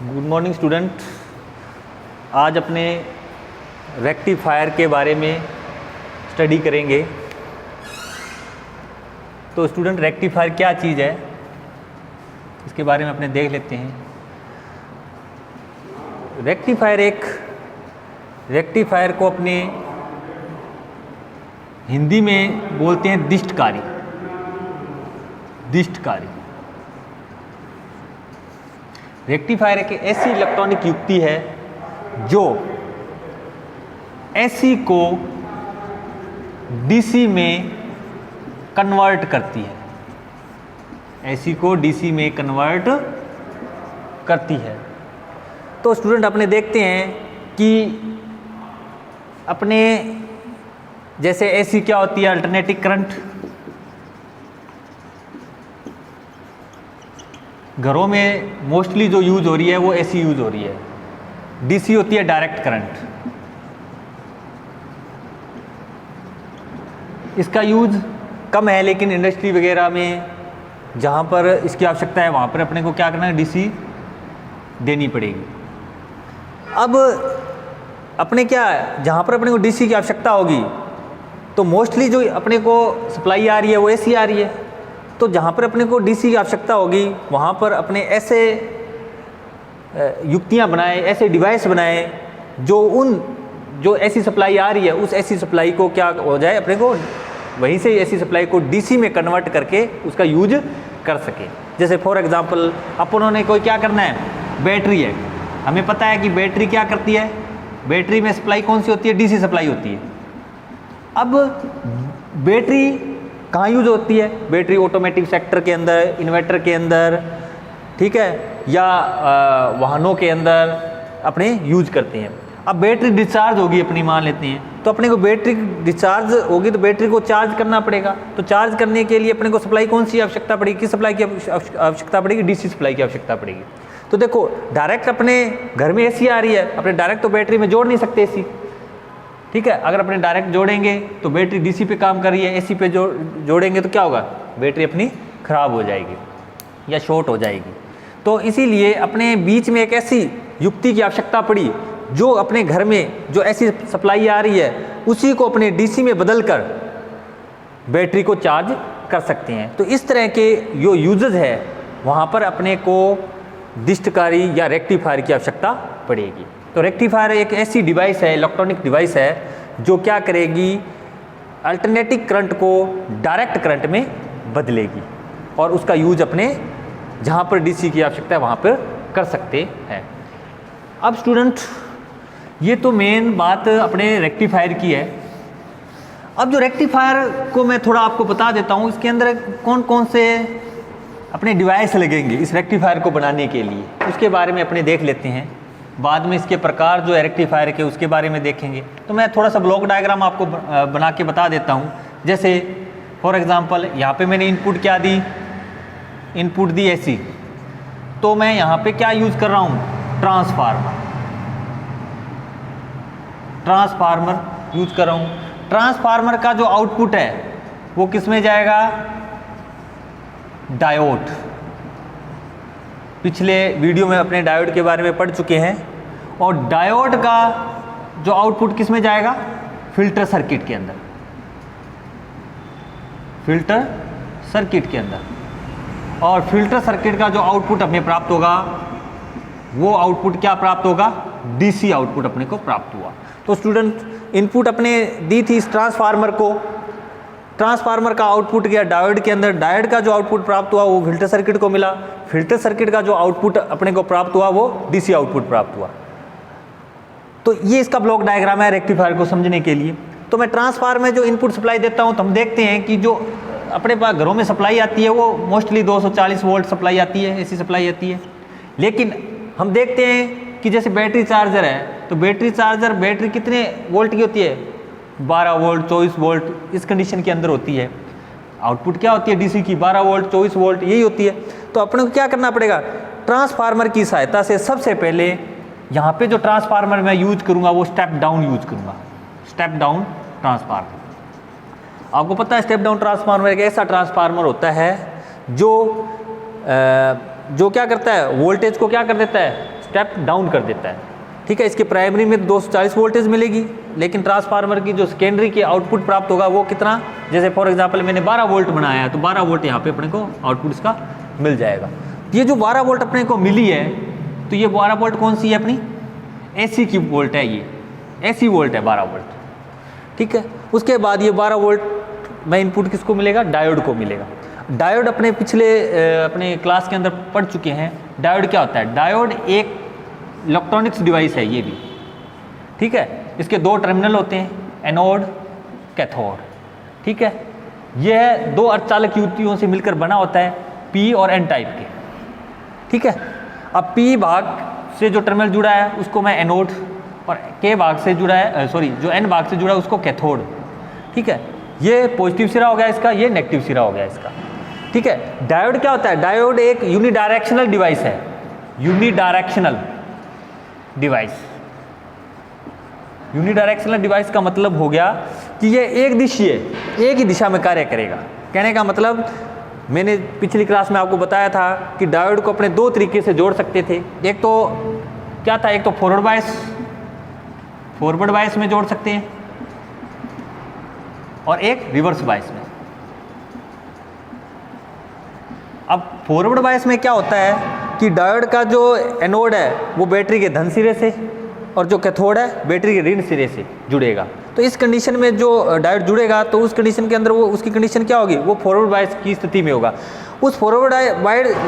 Good morning student. आज अपने rectifier के बारे में स्टडी करेंगे। तो स्टूडेंट, रेक्टिफायर क्या चीज़ है इसके बारे में अपने देख लेते हैं। रेक्टिफायर को अपने हिंदी में बोलते हैं दिष्टकारी। रेक्टिफायर एक ऐसी इलेक्ट्रॉनिक युक्ति है जो एसी को डीसी में कन्वर्ट करती है। एसी को डीसी में कन्वर्ट करती है। तो स्टूडेंट, अपने देखते हैं कि अपने जैसे एसी क्या होती है, अल्टरनेटिंग करंट। घरों में मोस्टली जो यूज हो रही है वो एसी यूज हो रही है। डीसी होती है डायरेक्ट करंट। इसका यूज कम है, लेकिन इंडस्ट्री वगैरह में जहाँ पर इसकी आवश्यकता है वहाँ पर अपने को क्या करना है, डीसी देनी पड़ेगी। अब अपने क्या जहाँ पर अपने को डीसी की आवश्यकता होगी तो मोस्टली जो अपने को सप्लाई आ रही है वो एसी आ रही है। तो जहाँ पर अपने को डीसी की आवश्यकता होगी वहाँ पर अपने ऐसे युक्तियाँ बनाएं, ऐसे डिवाइस बनाएं जो ऐसी सप्लाई आ रही है उस ऐसी सप्लाई को क्या हो जाए, अपने को वहीं से ऐसी सप्लाई को डीसी में कन्वर्ट करके उसका यूज कर सके। जैसे फॉर एग्जांपल अपनों ने कोई क्या करना है, बैटरी है। हमें पता है कि बैटरी क्या करती है, बैटरी में सप्लाई कौन सी होती है, डीसी सप्लाई होती है। अब बैटरी कहाँ यूज होती है, बैटरी ऑटोमेटिक सेक्टर के अंदर, इन्वर्टर के अंदर, ठीक है, या वाहनों के अंदर अपने यूज करते हैं। अब बैटरी डिस्चार्ज होगी अपनी, मान लेते हैं, तो अपने को बैटरी डिस्चार्ज होगी तो बैटरी को चार्ज करना पड़ेगा। तो चार्ज करने के लिए अपने को सप्लाई कौन सी आवश्यकता पड़ेगी, किस सप्लाई की आवश्यकता पड़ेगी, डीसी सप्लाई की आवश्यकता पड़ेगी। तो देखो, डायरेक्ट अपने घर में एसी आ रही है, अपने डायरेक्ट तो बैटरी में जोड़ नहीं सकते एसी, ठीक है। अगर अपने डायरेक्ट जोड़ेंगे तो बैटरी डीसी पे काम कर रही है, एसी पे जोड़ेंगे तो क्या होगा, बैटरी अपनी खराब हो जाएगी या शॉर्ट हो जाएगी। तो इसीलिए अपने बीच में एक ऐसी युक्ति की आवश्यकता पड़ी जो अपने घर में जो ऐसी सप्लाई आ रही है उसी को अपने डीसी में बदलकर बैटरी को चार्ज कर सकते हैं। तो इस तरह के जो यूजेस है वहाँ पर अपने को दिष्टकारी या रेक्टिफायर की आवश्यकता पड़ेगी। तो रेक्टिफायर एक ऐसी डिवाइस है, इलेक्ट्रॉनिक डिवाइस है जो क्या करेगी, अल्टरनेटिंग करंट को डायरेक्ट करंट में बदलेगी और उसका यूज अपने जहाँ पर डीसी की आवश्यकता है वहाँ पर कर सकते हैं। अब स्टूडेंट, ये तो मेन बात अपने रेक्टिफायर की है। अब जो रेक्टिफायर को मैं थोड़ा आपको बता देता हूँ, इसके अंदर कौन कौन से अपने डिवाइस लगेंगे इस रेक्टिफायर को बनाने के लिए, उसके बारे में अपने देख लेते हैं। बाद में इसके प्रकार जो है रेक्टिफायर के उसके बारे में देखेंगे। तो मैं थोड़ा सा ब्लॉक डायग्राम आपको बना के बता देता हूँ। जैसे फॉर एग्जांपल यहाँ पे मैंने इनपुट क्या दी, इनपुट दी एसी, तो मैं यहाँ पे क्या यूज़ कर रहा हूँ, ट्रांसफार्मर यूज़ कर रहा हूँ। ट्रांसफार्मर का जो आउटपुट है वो किस में जाएगा, डायोड। पिछले वीडियो में अपने डायोड के बारे में पढ़ चुके हैं। और डायोड का जो आउटपुट किस में जाएगा, फिल्टर सर्किट के अंदर, फिल्टर सर्किट के अंदर। और फिल्टर सर्किट का जो आउटपुट हमें प्राप्त होगा वो आउटपुट क्या प्राप्त होगा, डीसी आउटपुट अपने को प्राप्त हुआ। तो स्टूडेंट, इनपुट अपने दी थी इस ट्रांसफार्मर को, ट्रांसफार्मर का आउटपुट गया डायोड के अंदर, डायोड का जो आउटपुट प्राप्त हुआ वो फिल्टर सर्किट को मिला, फिल्टर सर्किट का जो आउटपुट अपने को प्राप्त हुआ वो डीसी आउटपुट प्राप्त हुआ। तो ये इसका ब्लॉक डायग्राम है रेक्टिफायर को समझने के लिए। तो मैं ट्रांसफार्मर में जो इनपुट सप्लाई देता हूँ तो हम देखते हैं कि जो अपने पास घरों में सप्लाई आती है वो मोस्टली 240 वोल्ट सप्लाई आती है, ऐसी सप्लाई आती है। लेकिन हम देखते हैं कि जैसे बैटरी चार्जर है तो बैटरी कितने वोल्ट की होती है, 12 वोल्ट 24 वोल्ट इस कंडीशन के अंदर होती है। आउटपुट क्या होती है डीसी की, 12 वोल्ट 24 वोल्ट यही होती है। तो अपने को क्या करना पड़ेगा, ट्रांसफार्मर की सहायता से सबसे पहले यहाँ पे जो ट्रांसफार्मर मैं यूज करूँगा वो स्टेप डाउन यूज करूँगा, स्टेप डाउन ट्रांसफार्मर। आपको पता है स्टेप डाउन ट्रांसफार्मर एक ऐसा ट्रांसफार्मर होता है जो क्या करता है, वोल्टेज को क्या कर देता है, स्टेप डाउन कर देता है। ठीक है, इसके प्राइमरी में 240 वोल्टेज मिलेगी, लेकिन ट्रांसफार्मर की जो सेकेंडरी की आउटपुट प्राप्त होगा वो कितना, जैसे फॉर एग्जांपल मैंने 12 वोल्ट बनाया है तो 12 वोल्ट यहाँ पे अपने को आउटपुट इसका मिल जाएगा। ये जो 12 वोल्ट अपने को मिली है, तो ये 12 वोल्ट कौन सी है, अपनी एसी की वोल्ट है, ये एसी वोल्ट है 12 वोल्ट। ठीक है, उसके बाद ये 12 वोल्ट में इनपुट किसको मिलेगा, डायोड को मिलेगा। डायोड अपने पिछले अपने क्लास के अंदर पढ़ चुके हैं, डायोड क्या होता है। डायोड एक इलेक्ट्रॉनिक्स डिवाइस है ये भी। ठीक है, इसके दो टर्मिनल होते हैं, एनोड कैथोड। ठीक है, यह दो अर्धचालक युतियों से मिलकर बना होता है, पी और एन टाइप के। ठीक है, अब पी भाग से जो टर्मिनल जुड़ा है उसको मैं एनोड, और के भाग से जुड़ा है जो एन भाग से जुड़ा है उसको कैथोड। ठीक है, ये पॉजिटिव सिरा हो गया इसका, ये नेगेटिव सिरा हो गया इसका। ठीक है, डायोड क्या होता है, डायोड एक यूनिडायरेक्शनल डिवाइस है, यूनिडायरेक्शनल डिवाइस। यूनिडायरेक्शनल डिवाइस का मतलब हो गया कि ये एक दिशीय, एक ही दिशा में कार्य करेगा। कहने का मतलब, मैंने पिछली क्लास में आपको बताया था कि डायोड को अपने दो तरीके से जोड़ सकते थे। एक तो क्या था, एक तो फॉरवर्ड बायस में जोड़ सकते हैं, और एक रिवर्स बायस में। अब फॉरवर्ड बायस में क्या होता है कि डायोड का जो एनोड है वो बैटरी के धन सिरे से, और जो कैथोड है बैटरी के ऋण सिरे से जुड़ेगा। तो इस कंडीशन में जो डायोड जुड़ेगा तो उस कंडीशन के अंदर वो उसकी कंडीशन क्या होगी, वो फॉरवर्ड बायस की स्थिति में होगा। उस फॉरवर्ड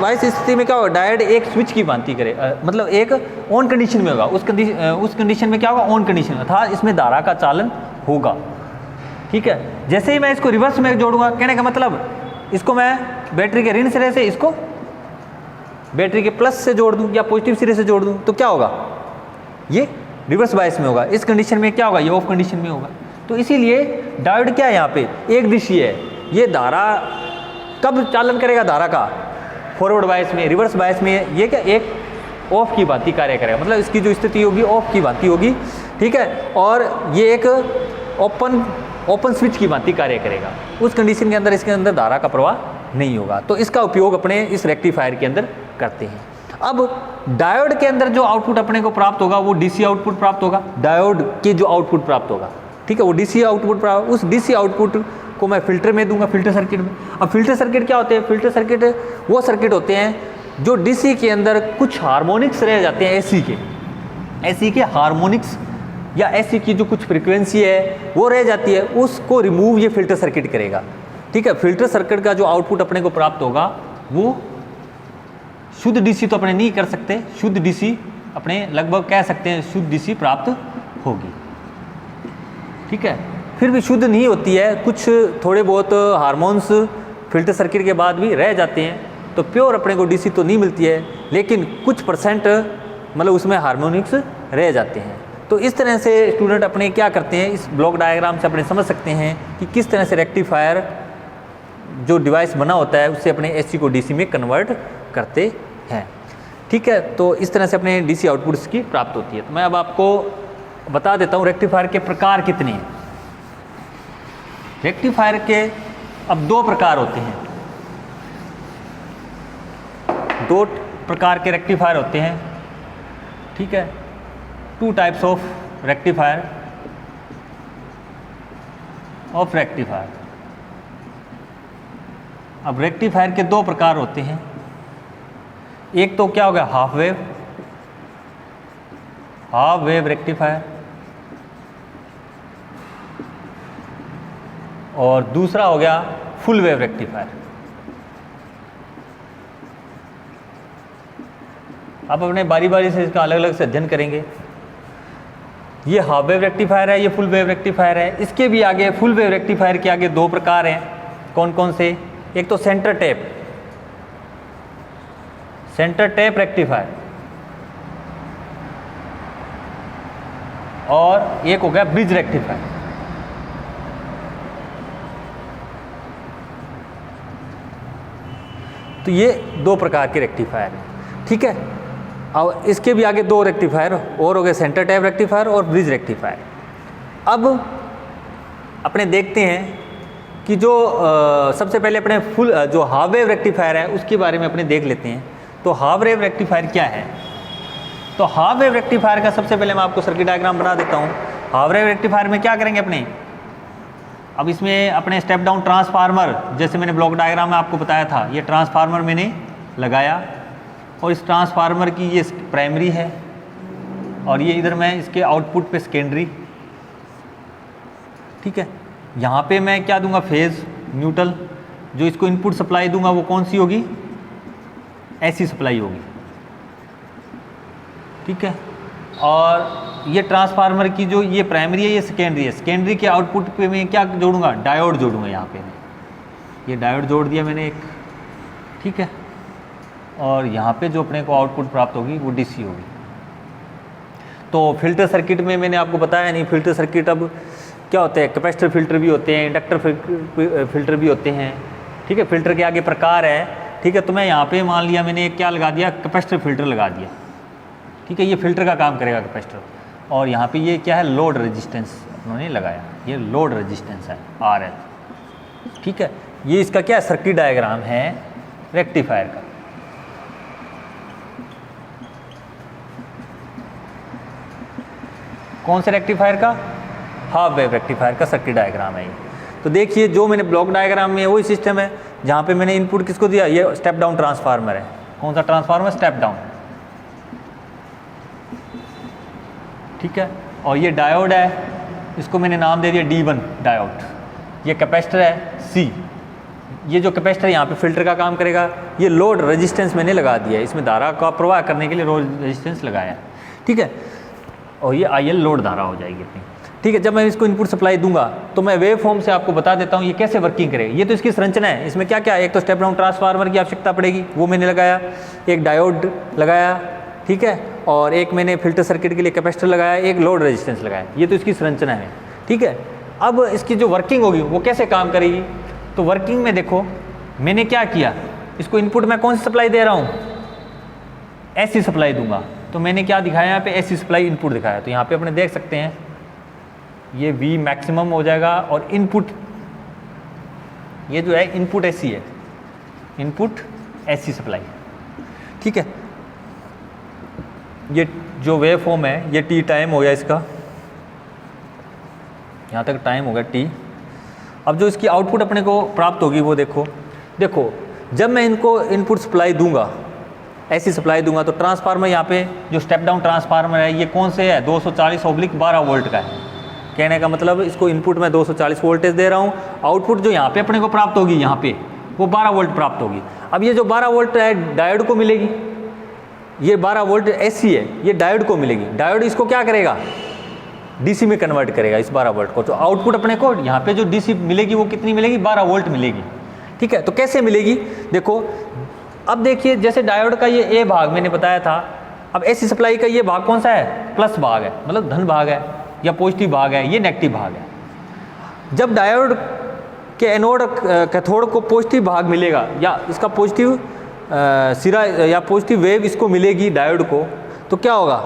बायस स्थिति में क्या होगा, डायोड एक स्विच की भांति करे, मतलब एक ऑन कंडीशन में होगा। उस कंडीशन में क्या होगा, ऑन कंडीशन, अर्थात इसमें धारा का चालन होगा। ठीक है, जैसे ही मैं इसको रिवर्स में जोड़ूंगा, कहने का मतलब इसको मैं बैटरी के ऋण सिरे से इसको बैटरी के प्लस से जोड़ दूं या पॉजिटिव सिरे से जोड़ दूं, तो क्या होगा, ये रिवर्स बायस में होगा। इस कंडीशन में क्या होगा, ये ऑफ कंडीशन में होगा। तो इसीलिए डायोड क्या है, यहाँ पे एक दिशीय है। ये धारा कब चालन करेगा, धारा का फॉरवर्ड बायस में, रिवर्स बायस में ये क्या एक ऑफ की भांति कार्य करेगा, मतलब इसकी जो स्थिति होगी ऑफ की भांति होगी। ठीक है, और ये एक ओपन स्विच की भांति कार्य करेगा। उस कंडीशन के अंदर इसके अंदर धारा का प्रवाह नहीं होगा। तो इसका उपयोग अपने इस रेक्टिफायर के अंदर करते हैं। अब डायोड के अंदर जो आउटपुट अपने को प्राप्त होगा वो डीसी आउटपुट प्राप्त होगा। डायोड के जो आउटपुट प्राप्त होगा, ठीक है, वो डीसी आउटपुट प्राप्त, उस डीसी आउटपुट को मैं फिल्टर में दूंगा, फिल्टर सर्किट में। अब फिल्टर सर्किट क्या होते हैं, फिल्टर सर्किट वो सर्किट होते हैं जो डीसी के अंदर कुछ हार्मोनिक्स रह जाते हैं, एसी के हार्मोनिक्स या एसी की जो कुछ फ्रीक्वेंसी है वो रह जाती है, उसको रिमूव ये फिल्टर सर्किट करेगा। ठीक है, फिल्टर सर्किट का जो आउटपुट अपने को प्राप्त होगा वो शुद्ध डीसी तो अपने नहीं कर सकते, शुद्ध डीसी अपने लगभग कह सकते हैं शुद्ध डीसी प्राप्त होगी। ठीक है, फिर भी शुद्ध नहीं होती है, कुछ थोड़े बहुत हार्मोन्स फिल्टर सर्किट के बाद भी रह जाते हैं, तो प्योर अपने को डीसी तो नहीं मिलती है, लेकिन कुछ परसेंट मतलब उसमें हार्मोनिक्स रह जाते हैं। तो इस तरह से स्टूडेंट अपने क्या करते हैं, इस ब्लॉक डायग्राम से अपने समझ सकते हैं कि किस तरह से रेक्टिफायर जो डिवाइस बना होता है उससे अपने एसी को डीसी में कन्वर्ट करते हैं। ठीक है, तो इस तरह से अपने डीसी आउटपुट की प्राप्त होती है। तो मैं अब आपको बता देता हूँ रेक्टिफायर के प्रकार कितने हैं। रेक्टिफायर के अब दो प्रकार होते हैं, दो प्रकार के रेक्टिफायर होते हैं। ठीक है, टू टाइप्स ऑफ रेक्टिफायर अब रेक्टिफायर के दो प्रकार होते हैं। एक तो क्या हो गया, हाफ वेव रेक्टिफायर, और दूसरा हो गया फुल वेव रेक्टिफायर। अब अपने बारी बारी से इसका अलग अलग से अध्ययन करेंगे। ये हाफ वेव रेक्टिफायर है, ये फुल वेव रेक्टिफायर है। इसके भी आगे फुल वेव रेक्टिफायर के आगे दो प्रकार हैं। कौन कौन से, एक तो सेंटर टैप रेक्टिफायर, और एक हो गया ब्रिज रेक्टिफायर। तो ये दो प्रकार के रेक्टिफायर हैं। ठीक है, अब इसके भी आगे दो रेक्टिफायर और हो गए, सेंटर टैप रेक्टिफायर और ब्रिज रेक्टिफायर। अब अपने देखते हैं कि जो सबसे पहले अपने फुल जो हाफ वेव रेक्टिफायर है उसके बारे में अपने देख लेते हैं। तो हाफ वेव रेक्टिफायर क्या है, तो तो हाफ वेव रेक्टिफायर का सबसे पहले मैं आपको सर्किट डायग्राम बना देता हूँ। हाफ वेव रेक्टिफायर में क्या करेंगे अपने, अब इसमें अपने स्टेप डाउन ट्रांसफार्मर, जैसे मैंने ब्लॉक डायग्राम में आपको बताया था, ये ट्रांसफार्मर मैंने लगाया और इस ट्रांसफार्मर की ये प्राइमरी है और ये इधर मैं इसके आउटपुट पे सेकेंडरी, ठीक है। यहाँ पे मैं क्या दूंगा, फेज न्यूट्रल। जो इसको इनपुट सप्लाई दूंगा वो कौन सी होगी, ऐसी सप्लाई होगी, ठीक है। और ये ट्रांसफार्मर की जो ये प्राइमरी है ये सेकेंडरी है। सेकेंडरी के आउटपुट पे मैं क्या जोड़ूंगा, डायोड जोड़ूंगा। यहाँ पे ये डायोड जोड़ दिया मैंने एक, ठीक है। और यहाँ पे जो अपने को आउटपुट प्राप्त होगी वो डीसी होगी। तो फिल्टर सर्किट में मैंने आपको बताया नहीं, फिल्टर सर्किट अब क्या होते हैं, कैपेसिटर फिल्टर भी होते हैं, इंडक्टर फिल्टर भी होते हैं, ठीक है। फिल्टर के आगे प्रकार है, ठीक है। तो मैं यहाँ पे मान लिया मैंने क्या लगा दिया, कैपेसिटर फिल्टर लगा दिया, ठीक है। ये फिल्टर का काम करेगा कैपेसिटर। और यहाँ पे ये क्या है, लोड रेजिस्टेंस उन्होंने लगाया, ये लोड रेजिस्टेंस है RL, ठीक है। ये इसका क्या सर्किट डायग्राम है रेक्टिफायर का। कौन से रेक्टिफायर का, हाफ वेव रेक्टिफायर का सर्किट डायग्राम है ये। तो देखिए जो मैंने ब्लॉक डायग्राम में वही सिस्टम है जहाँ पे मैंने इनपुट किसको दिया, ये स्टेप डाउन ट्रांसफार्मर है। कौन सा ट्रांसफार्मर, स्टेप डाउन, ठीक है। और ये डायोड है, इसको मैंने नाम दे दिया D1 डायोड। ये कैपेसिटर है C, ये जो कैपेसिटर यहाँ पे फिल्टर का काम करेगा। ये लोड रेजिस्टेंस मैंने लगा दिया है, इसमें धारा का प्रवाह करने के लिए लोड रेजिस्टेंस लगाया, ठीक है। और ये IL लोड धारा हो जाएगी अपनी, ठीक है। जब मैं इसको इनपुट सप्लाई दूंगा तो मैं वेव फॉर्म से आपको बता देता हूँ ये कैसे वर्किंग करेगा। ये तो इसकी संरचना है, इसमें क्या क्या है, एक तो स्टेप डाउन ट्रांसफार्मर की आवश्यकता पड़ेगी, वो मैंने लगाया, एक डायोड लगाया, ठीक है। और एक मैंने फिल्टर सर्किट के लिए कैपेसिटर लगाया, एक लोड रेजिस्टेंस लगाया। ये तो इसकी संरचना है, ठीक है। अब इसकी जो वर्किंग होगी वो कैसे काम करेगी, तो वर्किंग में देखो मैंने क्या किया, इसको इनपुट में कौन सी सप्लाई दे रहा हूँ, ऐसी सप्लाई दूंगा। तो मैंने क्या दिखाया यहाँ पे, ऐसी सप्लाई इनपुट दिखाया। तो यहाँ पे अपने देख सकते हैं ये V मैक्सिमम हो जाएगा और इनपुट ये जो है इनपुट ऐसी है, इनपुट ऐसी सप्लाई, ठीक है। ये जो वेव फॉर्म है ये T टाइम हो गया इसका, यहाँ तक टाइम हो गया T। अब जो इसकी आउटपुट अपने को प्राप्त होगी वो देखो, जब मैं इनको इनपुट सप्लाई दूंगा, ऐसी सप्लाई दूंगा, तो ट्रांसफार्मर यहाँ पे जो स्टेप डाउन ट्रांसफार्मर है ये कौन से है, 240/12 वोल्ट का है। कहने का मतलब इसको इनपुट में 240 वोल्टेज दे रहा हूँ, आउटपुट जो यहाँ पे अपने को प्राप्त होगी यहाँ पे वो 12 वोल्ट प्राप्त होगी। अब ये जो 12 वोल्ट है डायोड को मिलेगी, ये 12 वोल्ट ऐसी है, ये डायोड को मिलेगी। डायोड इसको क्या करेगा, DC में कन्वर्ट करेगा इस 12 वोल्ट को। तो आउटपुट अपने को यहाँ पे जो DC मिलेगी वो कितनी मिलेगी, 12 वोल्ट मिलेगी, ठीक है। तो कैसे मिलेगी देखो, अब देखिए जैसे डायोड का ये A भाग मैंने बताया था, अब ऐसी सप्लाई का ये भाग कौन सा है, प्लस भाग है, मतलब धन भाग है या पॉजिटिव भाग है, ये नेगेटिव भाग है। जब डायोड के एनोड कैथोड को पॉजिटिव भाग मिलेगा या इसका पॉजिटिव सिरा या पॉजिटिव वेव इसको मिलेगी डायोड को, तो क्या होगा,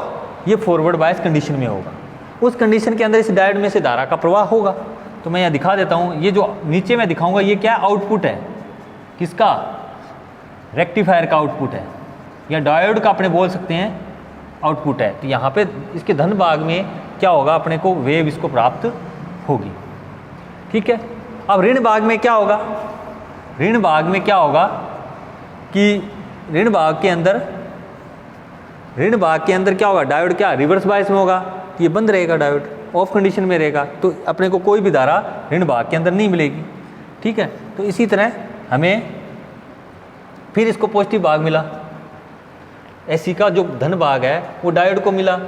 ये फॉरवर्ड बायस कंडीशन में होगा। उस कंडीशन के अंदर इस डायोड में से धारा का प्रवाह होगा। तो मैं यहाँ दिखा देता हूँ, ये जो नीचे मैं दिखाऊंगा ये क्या आउटपुट है, किसका, रेक्टिफायर का आउटपुट है, या डायोड का अपने बोल सकते हैं आउटपुट है। तो यहाँ पे इसके धन भाग में क्या होगा, अपने को वेव इसको प्राप्त होगी, ठीक है। अब ऋण भाग में क्या होगा, ऋण भाग में क्या होगा कि ऋण भाग के अंदर क्या होगा, डायोड क्या रिवर्स बायस में होगा, ये बंद रहेगा, डायोड ऑफ कंडीशन में रहेगा, तो अपने को कोई भी धारा ऋण भाग के अंदर नहीं मिलेगी, ठीक है। तो इसी तरह हमें फिर इसको पॉजिटिव भाग मिला, एसी का जो धन भाग है वो डायोड को मिला,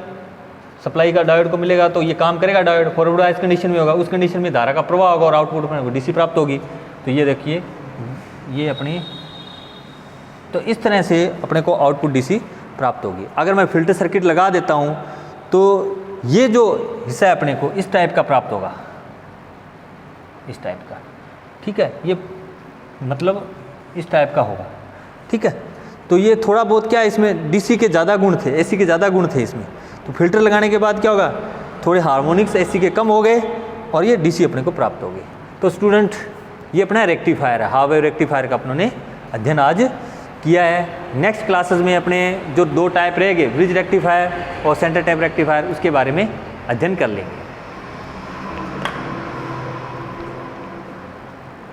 सप्लाई का डायोड को मिलेगा, तो ये काम करेगा डायोड, फॉरवर्ड बायस कंडीशन में होगा, उस कंडीशन में धारा का प्रवाह होगा और आउटपुट में DC प्राप्त होगी। तो ये देखिए ये अपनी, तो इस तरह से अपने को आउटपुट DC प्राप्त होगी। अगर मैं फिल्टर सर्किट लगा देता हूँ तो ये जो हिस्सा है अपने को इस टाइप का प्राप्त होगा, इस टाइप का, ठीक है। ये मतलब इस टाइप का होगा, ठीक है। तो ये थोड़ा बहुत क्या है, इसमें DC के ज़्यादा गुण थे, AC के ज़्यादा गुण थे इसमें। तो फिल्टर लगाने के बाद क्या होगा, थोड़े हार्मोनिक्स AC के कम हो गए और ये DC अपने को प्राप्त हो गई। तो स्टूडेंट ये अपना रेक्टिफायर है, हाफ वेव रेक्टिफायर का अपनों ने अध्ययन आज किया है। नेक्स्ट क्लासेस में अपने जो 2 टाइप रहेंगे, ब्रिज रेक्टिफायर और सेंटर टैप रेक्टिफायर, उसके बारे में अध्ययन कर लेंगे।